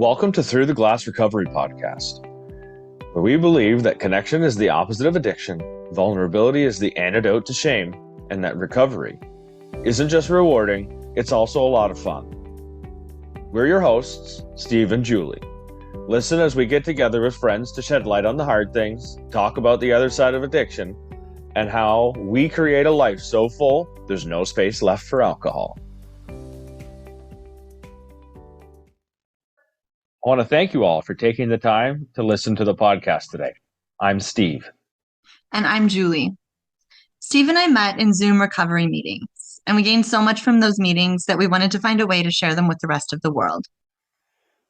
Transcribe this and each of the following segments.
Welcome to Through the Glass Recovery podcast, where we believe that connection is the opposite of addiction, vulnerability is the antidote to shame, and that recovery isn't just rewarding, it's also a lot of fun. We're your hosts, Steve and Julie. Listen as we get together with friends to shed light on the hard things, talk about the other side of addiction, and how we create a life so full there's no space left for alcohol. I want to thank you all for taking the time to listen to the podcast today. I'm Steve. And I'm Julie. Steve and I met in Zoom recovery meetings, and we gained so much from those meetings that we wanted to find a way to share them with the rest of the world.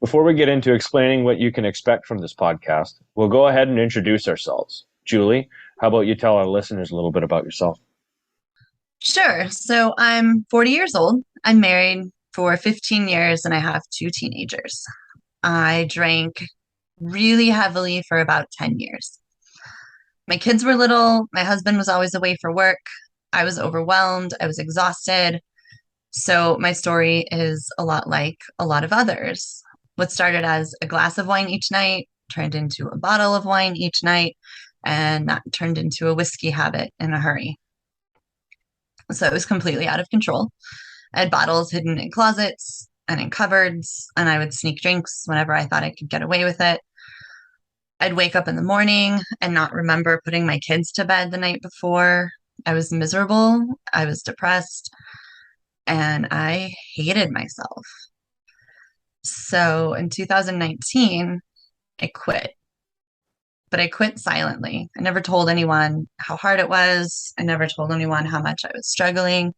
Before we get into explaining what you can expect from this podcast, we'll go ahead and introduce ourselves. Julie, how about you tell our listeners a little bit about yourself? Sure. So I'm 40 years old. I'm married for 15 years, and I have 2 teenagers. I drank really heavily for about 10 years. My kids were little. My husband was always away for work. I was overwhelmed. I was exhausted. So my story is a lot like a lot of others. What started as a glass of wine each night turned into a bottle of wine each night, and that turned into a whiskey habit in a hurry. So it was completely out of control. I had bottles hidden in closets and in cupboards, and I would sneak drinks whenever I thought I could get away with it. I'd wake up in the morning and not remember putting my kids to bed the night before. I was miserable. I was depressed, and I hated myself. So in 2019, I quit. But I quit silently. I never told anyone how hard it was. I never told anyone how much I was struggling.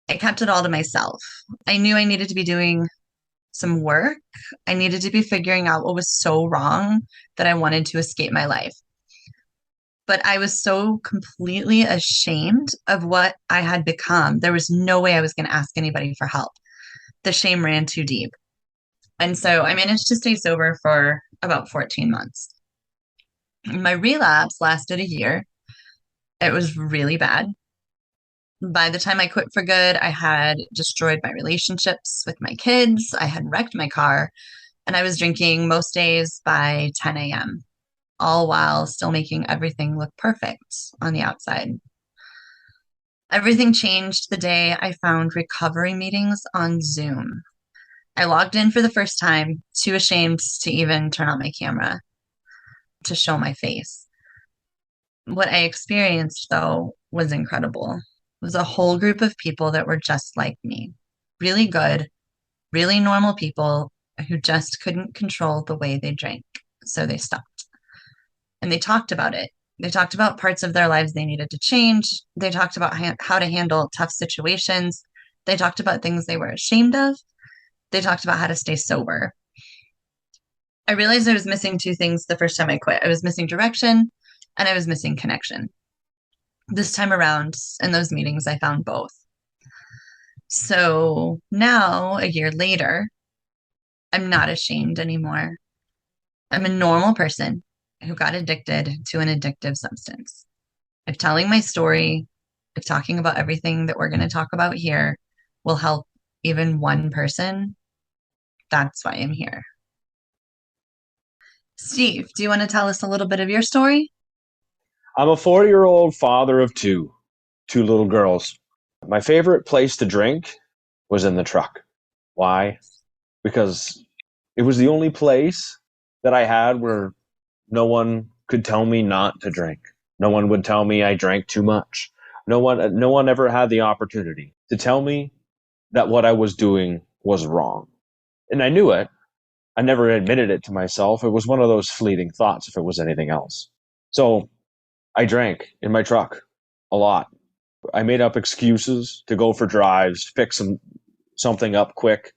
I kept it all to myself. I knew I needed to be doing some work. I needed to be figuring out what was so wrong that I wanted to escape my life. But I was so completely ashamed of what I had become. There was no way I was going to ask anybody for help. The shame ran too deep. And so I managed to stay sober for about 14 months. My relapse lasted a year. It was really bad. By the time I quit for good, I had destroyed my relationships with my kids. I had wrecked my car, and I was drinking most days by 10 a.m., all while still making everything look perfect on the outside. Everything changed the day I found recovery meetings on Zoom. I logged in for the first time, too ashamed to even turn on my camera to show my face. What I experienced, though, was incredible. It was a whole group of people that were just like me. Really good, really normal people who just couldn't control the way they drank. So they stopped. And they talked about it. They talked about parts of their lives they needed to change. They talked about how to handle tough situations. They talked about things they were ashamed of. They talked about how to stay sober. I realized I was missing 2 things the first time I quit. I was missing direction, and I was missing connection. This time around, in those meetings, I found both. So now, a year later, I'm not ashamed anymore. I'm a normal person who got addicted to an addictive substance. If telling my story, if talking about everything that we're going to talk about here will help even one person, that's why I'm here. Steve, do you want to tell us a little bit of your story? I'm a 40-year-old father of two little girls. My favorite place to drink was in the truck. Why? Because it was the only place that I had where no one could tell me not to drink. No one would tell me I drank too much. No one ever had the opportunity to tell me that what I was doing was wrong. And I knew it. I never admitted it to myself. It was one of those fleeting thoughts if it was anything else. So I drank in my truck a lot. I made up excuses to go for drives, to pick something up quick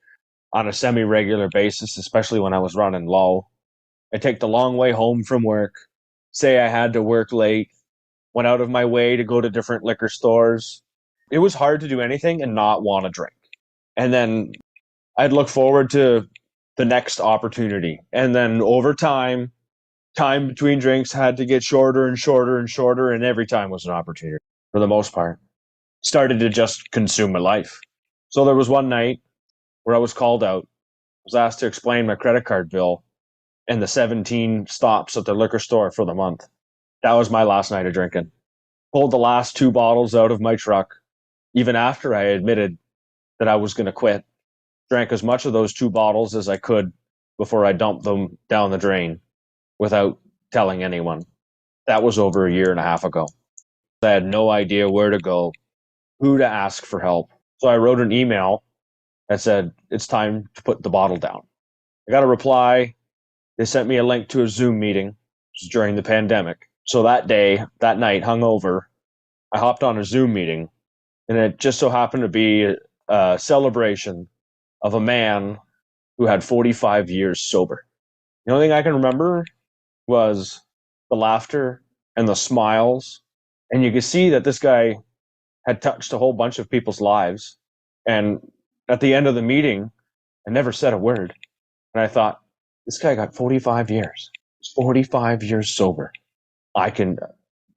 on a semi-regular basis, especially when I was running low. I take the long way home from work, say I had to work late, went out of my way to go to different liquor stores. It was hard to do anything and not want to drink. And then I'd look forward to the next opportunity. And then over time between drinks had to get shorter and shorter and shorter, and every time was an opportunity for the most part. Started to just consume my life. So there was one night where I was called out was asked to explain my credit card bill and the 17 stops at the liquor store for the month. That was my last night of drinking. Pulled the last 2 bottles out of my truck, even after I admitted that I was going to quit. Drank as much of those 2 bottles as I could before I dumped them down the drain without telling anyone. That was over a year and a half ago. I had no idea where to go, who to ask for help. So I wrote an email that said, it's time to put the bottle down. I got a reply. They sent me a link to a Zoom meeting during the pandemic. So that day, that night, hungover, I hopped on a Zoom meeting, and it just so happened to be a celebration of a man who had 45 years sober. The only thing I can remember was the laughter and the smiles. And you could see that this guy had touched a whole bunch of people's lives. And at the end of the meeting, I never said a word. And I thought, this guy got 45 years. 45 years sober.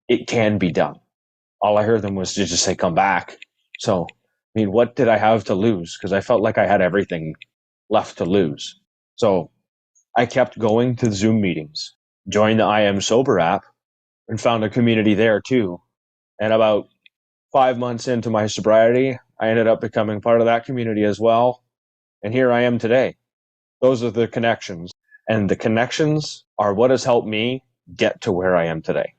It can be done. All I heard them was to just say, come back. So, I mean, what did I have to lose? Because I felt like I had everything left to lose. So I kept going to Zoom meetings, joined the I Am Sober app, and found a community there too. And about 5 months into my sobriety, I ended up becoming part of that community as well. And here I am today. Those are the connections. And the connections are what has helped me get to where I am today.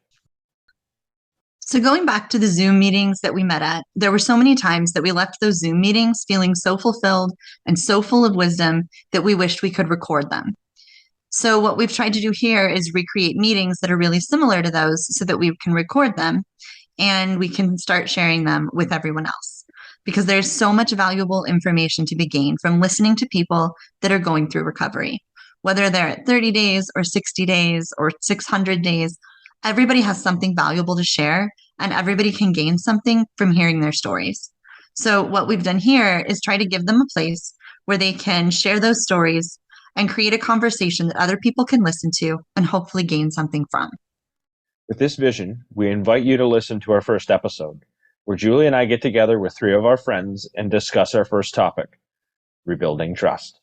So going back to the Zoom meetings that we met at, there were so many times that we left those Zoom meetings feeling so fulfilled and so full of wisdom that we wished we could record them. So what we've tried to do here is recreate meetings that are really similar to those so that we can record them and we can start sharing them with everyone else. Because there's so much valuable information to be gained from listening to people that are going through recovery. Whether they're at 30 days or 60 days or 600 days, everybody has something valuable to share and everybody can gain something from hearing their stories. So what we've done here is try to give them a place where they can share those stories and create a conversation that other people can listen to and hopefully gain something from. With this vision, we invite you to listen to our first episode, where Julie and I get together with 3 of our friends and discuss our first topic, rebuilding trust.